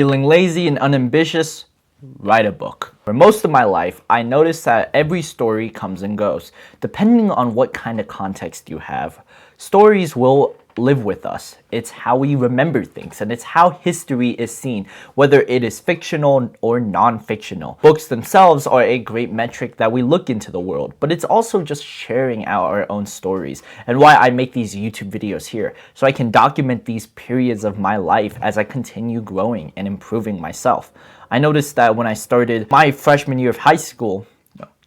Feeling lazy and unambitious? Write a book. For most of my life, I noticed that every story comes and goes. Depending on what kind of context you have, stories will live with us. It's how we remember things, and it's how history is seen, whether it is fictional or non-fictional. Books themselves are a great metric that we look into the world, but it's also just sharing out our own stories, and why I make these YouTube videos here, so I can document these periods of my life as I continue growing and improving myself. I noticed that when I started my freshman year of high school,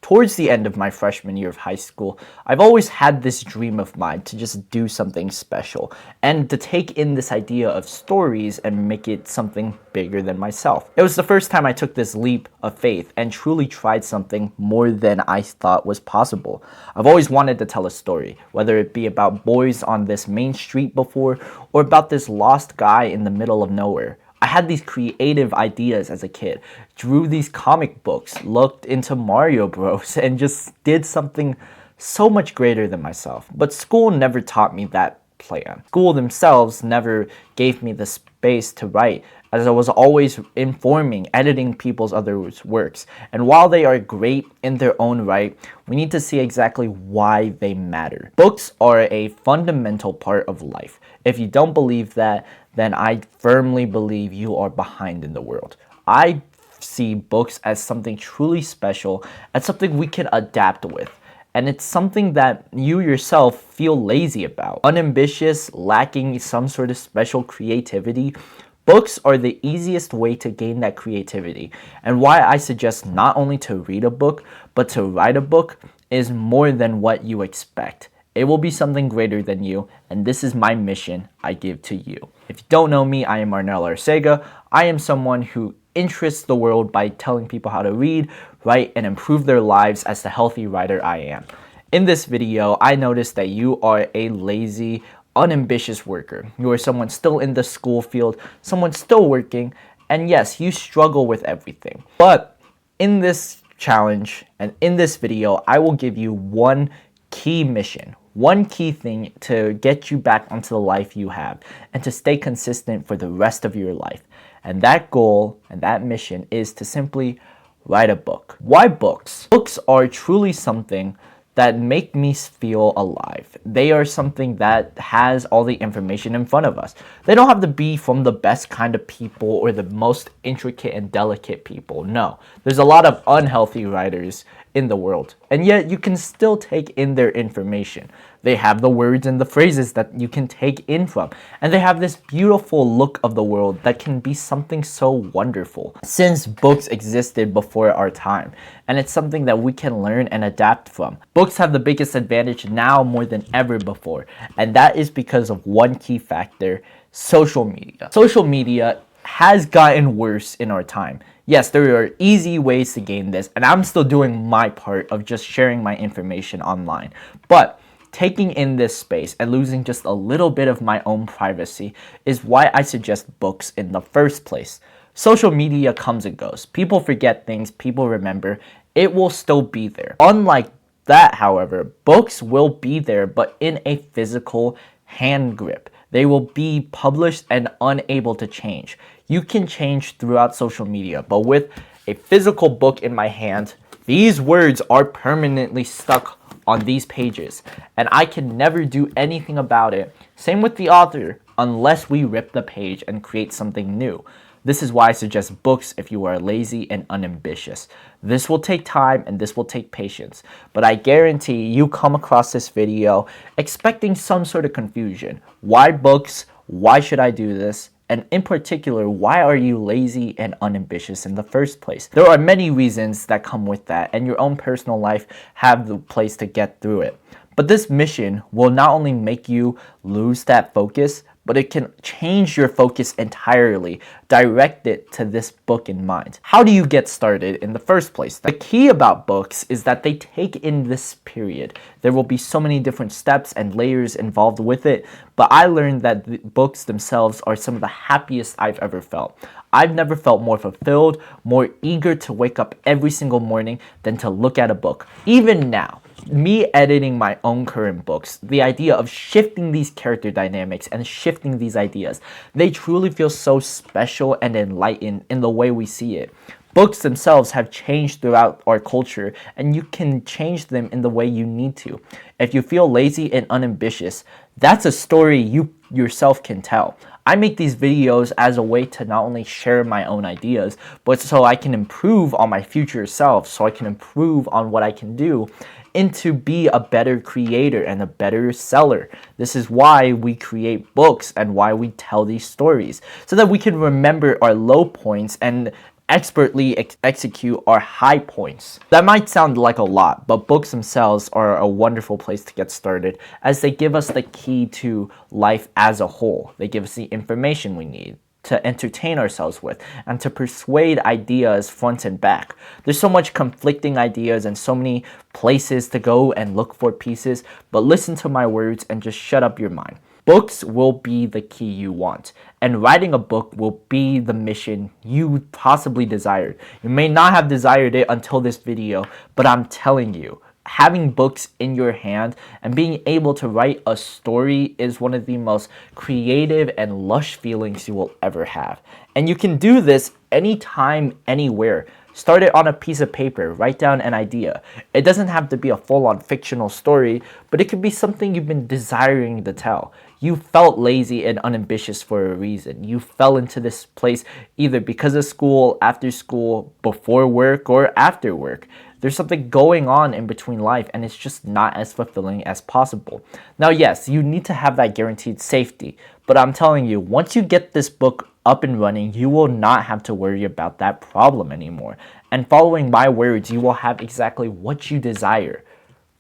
towards the end of my freshman year of high school, I've always had this dream of mine to just do something special and to take in this idea of stories and make it something bigger than myself. It was the first time I took this leap of faith and truly tried something more than I thought was possible. I've always wanted to tell a story, whether it be about boys on this main street before or about this lost guy in the middle of nowhere. I had these creative ideas as a kid, drew these comic books, looked into Mario Bros, and just did something so much greater than myself. But school never taught me that plan. School themselves never gave me the space to write, as I was always informing, editing people's other works. And while they are great in their own right, we need to see exactly why they matter. Books are a fundamental part of life. If you don't believe that, then I firmly believe you are behind in the world. I see books as something truly special, as something we can adapt with. And it's something that you yourself feel lazy about. Unambitious, lacking some sort of special creativity, books are the easiest way to gain that creativity. And why I suggest not only to read a book, but to write a book is more than what you expect. It will be something greater than you, and this is my mission I give to you. If you don't know me, I am Arnel Arcega. I am someone who interests the world by telling people how to read, write, and improve their lives as the healthy writer I am. In this video, I noticed that you are a lazy, unambitious worker. You are someone still in the school field, someone still working, and yes, you struggle with everything. But in this challenge and in this video, I will give you one key mission, one key thing to get you back onto the life you have and to stay consistent for the rest of your life. And that goal and that mission is to simply write a book. Why books? Books are truly something that make me feel alive. They are something that has all the information in front of us. They don't have to be from the best kind of people or the most intricate and delicate people. No, there's a lot of unhealthy writers in the world, and yet you can still take in their information. They have the words and the phrases that you can take in from, and they have this beautiful look of the world that can be something so wonderful. Since books existed before our time, and it's something that we can learn and adapt from. Books have the biggest advantage now more than ever before, and that is because of one key factor: social media. Social media has gotten worse in our time. Yes, there are easy ways to gain this, and I'm still doing my part of just sharing my information online. But taking in this space and losing just a little bit of my own privacy is why I suggest books in the first place. Social media comes and goes. People forget things, people remember. It will still be there. Unlike that, however, books will be there, but in a physical hand grip. They will be published and unable to change. You can change throughout social media, but with a physical book in my hand, these words are permanently stuck on these pages, and I can never do anything about it. Same with the author, unless we rip the page and create something new. This is why I suggest books if you are lazy and unambitious. This will take time and this will take patience, but I guarantee you come across this video expecting some sort of confusion. Why books? Why should I do this? And in particular, why are you lazy and unambitious in the first place? There are many reasons that come with that, and your own personal life have the place to get through it. But this mission will not only make you lose that focus, but it can change your focus entirely, direct it to this book in mind. How do you get started in the first place? The key about books is that they take in this period. There will be so many different steps and layers involved with it, but I learned that the books themselves are some of the happiest I've ever felt. I've never felt more fulfilled, more eager to wake up every single morning than to look at a book. Even now, Me editing my own current books, the idea of shifting these character dynamics and shifting these ideas, they truly feel so special and enlightened in the way we see it. Books themselves have changed throughout our culture, and you can change them in the way you need to. If you feel lazy and unambitious, that's a story you yourself can tell. I make these videos as a way to not only share my own ideas, but so I can improve on my future self, so I can improve on what I can do and to be a better creator and a better seller. This is why we create books and why we tell these stories, so that we can remember our low points and expertly execute our high points. That might sound like a lot, but books themselves are a wonderful place to get started, as they give us the key to life as a whole. They give us the information we need to entertain ourselves with and to persuade ideas front and back. There's so much conflicting ideas and so many places to go and look for pieces, but listen to my words and just shut up your mind. Books will be the key you want, and writing a book will be the mission you possibly desired. You may not have desired it until this video, but I'm telling you, having books in your hand and being able to write a story is one of the most creative and lush feelings you will ever have. And you can do this anytime, anywhere. Start it on a piece of paper, write down an idea. It doesn't have to be a full-on fictional story, but it could be something you've been desiring to tell. You felt lazy and unambitious for a reason. You fell into this place either because of school, after school, before work, or after work. There's something going on in between life, and it's just not as fulfilling as possible. Now, yes, you need to have that guaranteed safety, but I'm telling you, once you get this book up and running, you will not have to worry about that problem anymore. And following my words, you will have exactly what you desire: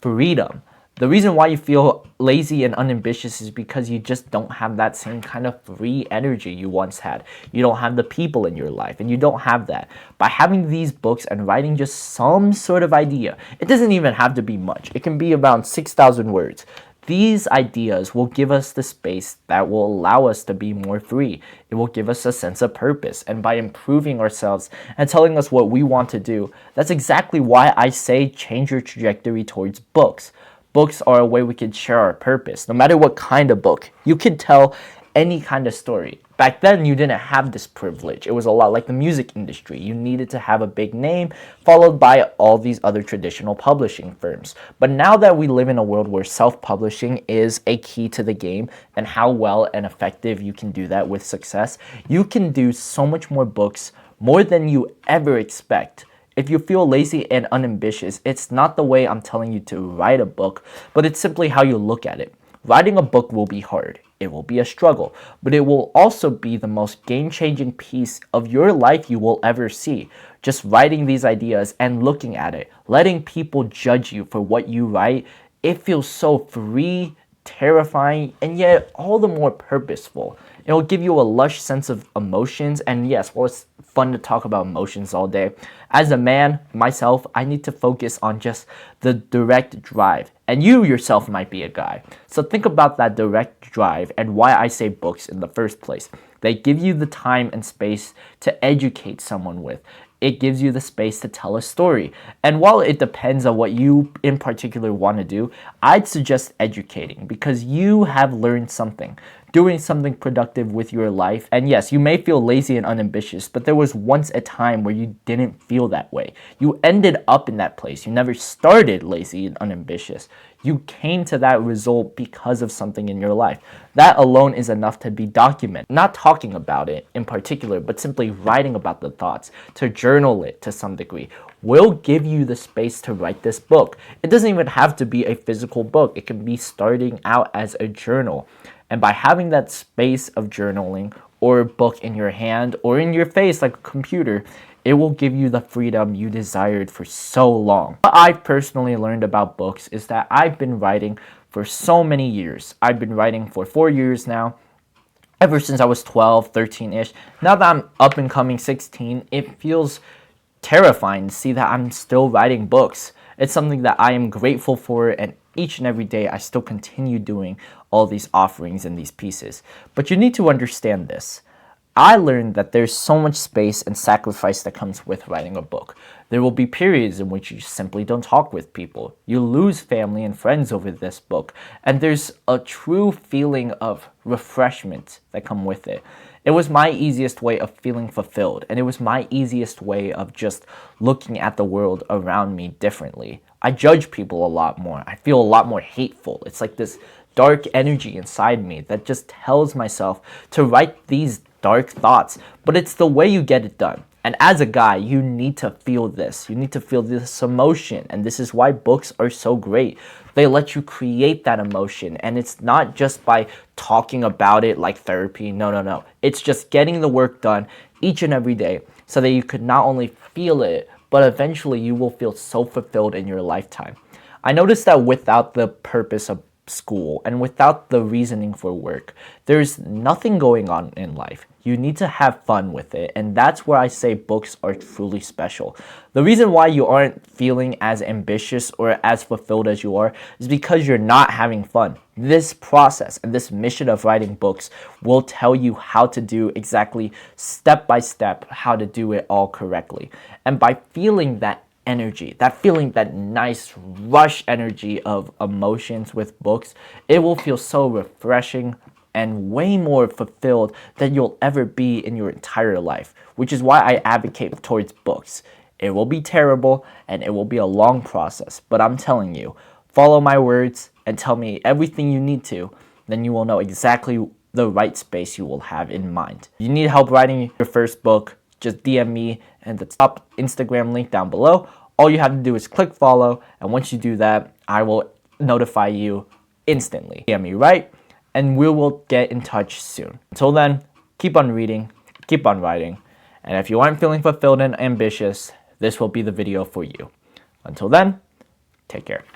freedom. The reason why you feel lazy and unambitious is because you just don't have that same kind of free energy you once had. You don't have the people in your life, and you don't have that. By having these books and writing just some sort of idea, it doesn't even have to be much. It can be around 6,000 words. These ideas will give us the space that will allow us to be more free. It will give us a sense of purpose. And by improving ourselves and telling us what we want to do, that's exactly why I say change your trajectory towards books. Books are a way we can share our purpose. No matter what kind of book, you can tell any kind of story. Back then, you didn't have this privilege. It was a lot like the music industry. You needed to have a big name, followed by all these other traditional publishing firms. But now that we live in a world where self-publishing is a key to the game, and how well and effective you can do that with success, you can do so much more books, more than you ever expect. If you feel lazy and unambitious, it's not the way I'm telling you to write a book, but it's simply how you look at it. Writing a book will be hard. It will be a struggle, but it will also be the most game-changing piece of your life you will ever see. Just writing these ideas and looking at it, letting people judge you for what you write, it feels so free, terrifying, and yet all the more purposeful. It'll give you a lush sense of emotions, and yes, well, it's fun to talk about emotions all day. As a man, myself, I need to focus on just the direct drive, and you yourself might be a guy. So think about that direct drive and why I say books in the first place. They give you the time and space to educate someone with. It gives you the space to tell a story. And while it depends on what you in particular want to do, I'd suggest educating, because you have learned something, doing something productive with your life. And yes, you may feel lazy and unambitious, but there was once a time where you didn't feel that way. You ended up in that place. You never started lazy and unambitious. You came to that result because of something in your life. That alone is enough to be documented. Not talking about it in particular, but simply writing about the thoughts, to journal it to some degree, will give you the space to write this book. It doesn't even have to be a physical book. It can be starting out as a journal. And by having that space of journaling or book in your hand or in your face like a computer, it will give you the freedom you desired for so long. What I've personally learned about books is that I've been writing for so many years. I've been writing for 4 years now, ever since I was 12, 13-ish. Now that I'm up and coming 16, it feels terrifying to see that I'm still writing books. It's something that I am grateful for, and each and every day I still continue doing all these offerings and these pieces. But you need to understand this. I learned that there's so much space and sacrifice that comes with writing a book. There will be periods in which you simply don't talk with people. You lose family and friends over this book, and there's a true feeling of refreshment that come with it. It was my easiest way of feeling fulfilled, and it was my easiest way of just looking at the world around me differently. I judge people a lot more. I feel a lot more hateful. It's like this dark energy inside me that just tells myself to write these dark thoughts, but it's the way you get it done. And as a guy, you need to feel this. You need to feel this emotion, and this is why books are so great. They let you create that emotion, and it's not just by talking about it like therapy. No, no, no. It's just getting the work done each and every day so that you could not only feel it, but eventually you will feel so fulfilled in your lifetime. I noticed that without the purpose of school and without the reasoning for work, there's nothing going on in life. You need to have fun with it, and that's where I say books are truly special. The reason why you aren't feeling as ambitious or as fulfilled as you are is because you're not having fun. This process and this mission of writing books will tell you how to do exactly step by step how to do it all correctly. And by feeling that energy, that feeling, that nice rush energy of emotions with books, it will feel so refreshing and way more fulfilled than you'll ever be in your entire life, which is why I advocate towards books. It will be terrible and it will be a long process, but I'm telling you, follow my words and tell me everything you need to, then you will know exactly the right space you will have in mind. If you need help writing your first book, just DM me and the top Instagram link down below. All you have to do is click follow, and once you do that, I will notify you instantly. DM me, right? And we will get in touch soon. Until then, keep on reading, keep on writing, and if you aren't feeling fulfilled and ambitious, this will be the video for you. Until then, take care.